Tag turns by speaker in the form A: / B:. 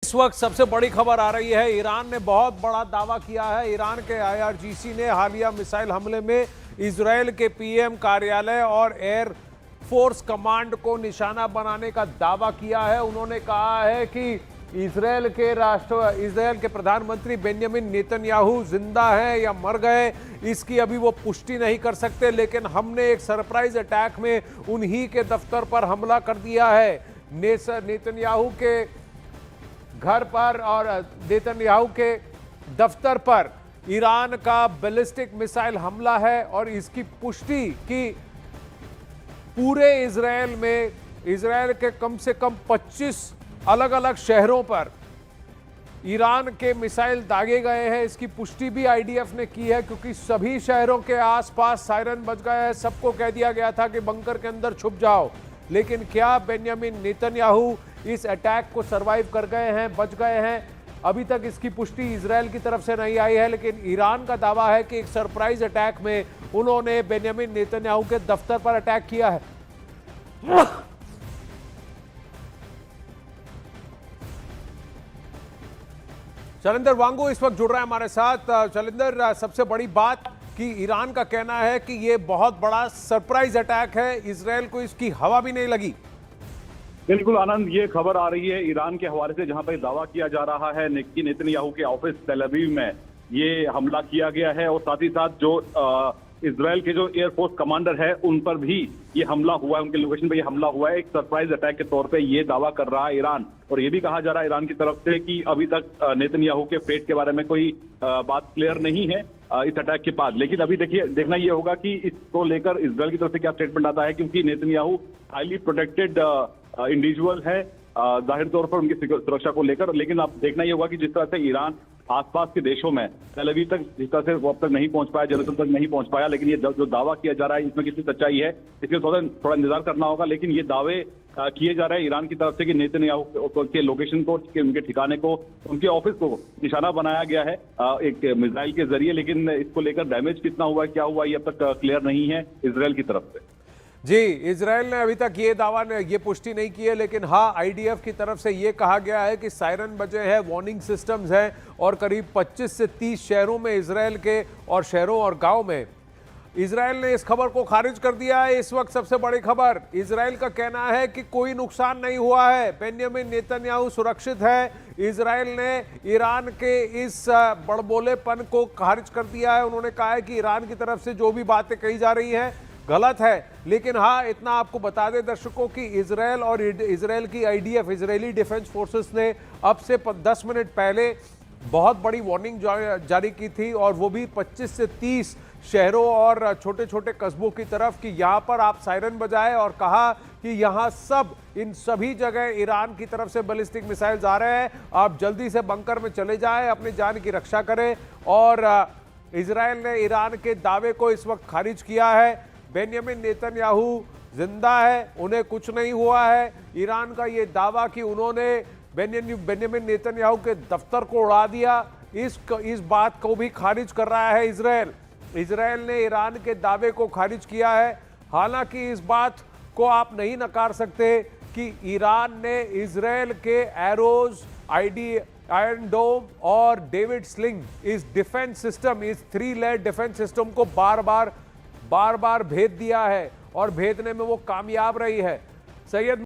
A: इस वक्त सबसे बड़ी खबर आ रही है। ईरान ने बहुत बड़ा दावा किया है। ईरान के आईआरजीसी ने हालिया मिसाइल हमले में इजरायल के पीएम कार्यालय और एयर फोर्स कमांड को निशाना बनाने का दावा किया है। उन्होंने कहा है कि इजरायल के प्रधानमंत्री बेंजामिन नेतन्याहू जिंदा हैं या मर गए, इसकी अभी वो पुष्टि नहीं कर सकते, लेकिन हमने एक सरप्राइज अटैक में उन्हीं के दफ्तर पर हमला कर दिया है। नेतन्याहू के घर पर और नेतन्याहू के दफ्तर पर ईरान का बैलिस्टिक मिसाइल हमला है और इसकी पुष्टि कि पूरे इजरायल के कम से कम 25 अलग अलग शहरों पर ईरान के मिसाइल दागे गए हैं। इसकी पुष्टि भी आईडीएफ ने की है, क्योंकि सभी शहरों के आसपास सायरन बज गए हैं। सबको कह दिया गया था कि बंकर के अंदर छुप जाओ, लेकिन क्या बेंजामिन नेतन्याहू इस अटैक को सरवाइव कर गए हैं, बच गए हैं? अभी तक इसकी पुष्टि इजरायल की तरफ से नहीं आई है, लेकिन ईरान का दावा है कि एक सरप्राइज अटैक में उन्होंने बेंजामिन नेतन्याहू के दफ्तर पर अटैक किया है। शैलेंद्र वांगू इस वक्त जुड़ रहा है हमारे साथ। शैलेंद्र, सबसे बड़ी बात कि ईरान का कहना है कि यह बहुत बड़ा सरप्राइज अटैक है, इजरायल को इसकी हवा भी नहीं लगी।
B: बिल्कुल आनंद, ये खबर आ रही है ईरान के हवाले से, जहां पर दावा किया जा रहा है कि नेतन्याहू के ऑफिस तेल अवीव में ये हमला किया गया है, और साथ ही साथ जो इजरायल के जो एयरफोर्स कमांडर है उन पर भी ये हमला हुआ है, उनके लोकेशन पर ये हमला हुआ है। एक सरप्राइज अटैक के तौर पे ये दावा कर रहा है ईरान, और ये भी कहा जा रहा है ईरान की तरफ से कि अभी तक नेतन्याहू के फेट के बारे में कोई बात क्लियर नहीं है इस अटैक के बाद। लेकिन अभी देखना ये होगा कि इसको लेकर इजरायल की तरफ से क्या स्टेटमेंट आता है, क्योंकि नेतन्याहू हाईली प्रोटेक्टेड इंडिविजुअल है जाहिर तौर पर उनकी सुरक्षा को लेकर। लेकिन अब देखना ये होगा कि जिस तरह से ईरान आसपास के देशों में तेल अवीव तक जिस तरह से वो अब तक नहीं पहुंच पाया, जेरूसलम तक नहीं पहुंच पाया, लेकिन ये जो दावा किया जा रहा है इसमें कितनी सच्चाई है, इसके थोड़ा इंतजार करना होगा। लेकिन ये दावे किए जा रहे हैं ईरान की तरफ से कि नेतन्याहू के लोकेशन को, उनके ठिकाने को, उनके ऑफिस को निशाना बनाया गया है एक मिसाइल के जरिए। लेकिन इसको लेकर डैमेज कितना हुआ, क्या हुआ, ये अब तक क्लियर नहीं है इजरायल की तरफ से।
A: जी, इजरायल ने अभी तक ये पुष्टि नहीं की है, लेकिन हाँ, आईडीएफ की तरफ से ये कहा गया है कि सायरन बजे हैं, वार्निंग सिस्टम्स हैं, और करीब 25 से 30 शहरों में इजरायल के और शहरों और गांव में इजरायल ने इस खबर को खारिज कर दिया है। इस वक्त सबसे बड़ी खबर, इजरायल का कहना है कि कोई नुकसान नहीं हुआ है, बेंजामिन नेतन्याहू सुरक्षित है। इजरायल ने ईरान के इस बड़बोलेपन को खारिज कर दिया है। उन्होंने कहा है कि ईरान की तरफ से जो भी बातें कही जा रही हैं गलत है। लेकिन हाँ, इतना आपको बता दें दर्शकों कि इजरायल और इजरायल की आईडीएफ, इजरायली डिफेंस फोर्सेस ने अब से 10 मिनट पहले बहुत बड़ी वार्निंग जारी की थी, और वो भी 25 से 30 शहरों और छोटे छोटे कस्बों की तरफ, कि यहाँ पर आप सायरन बजाएं, और कहा कि यहाँ इन सभी जगह ईरान की तरफ से बैलिस्टिक मिसाइल्स आ रहे हैं, आप जल्दी से बंकर में चले जाएं, अपनी जान की रक्षा करें। और इजरायल ने ईरान के दावे को इस वक्त खारिज किया है। बेंजामिन नेतन्याहू जिंदा है, उन्हें कुछ नहीं हुआ है। ईरान का ये दावा कि उन्होंने बेंजामिन नेतन्याहू के दफ्तर को उड़ा दिया, इस बात को भी खारिज कर रहा है इजरायल ने ईरान के दावे को खारिज किया है। हालांकि इस बात को आप नहीं नकार सकते कि ईरान ने इजरायल के एरोज, आयरन डोम और डेविड स्लिंग, इस डिफेंस सिस्टम, इस 3 लेयर डिफेंस सिस्टम को बार बार भेद दिया है, और भेदने में वो कामयाब रही है। सैयद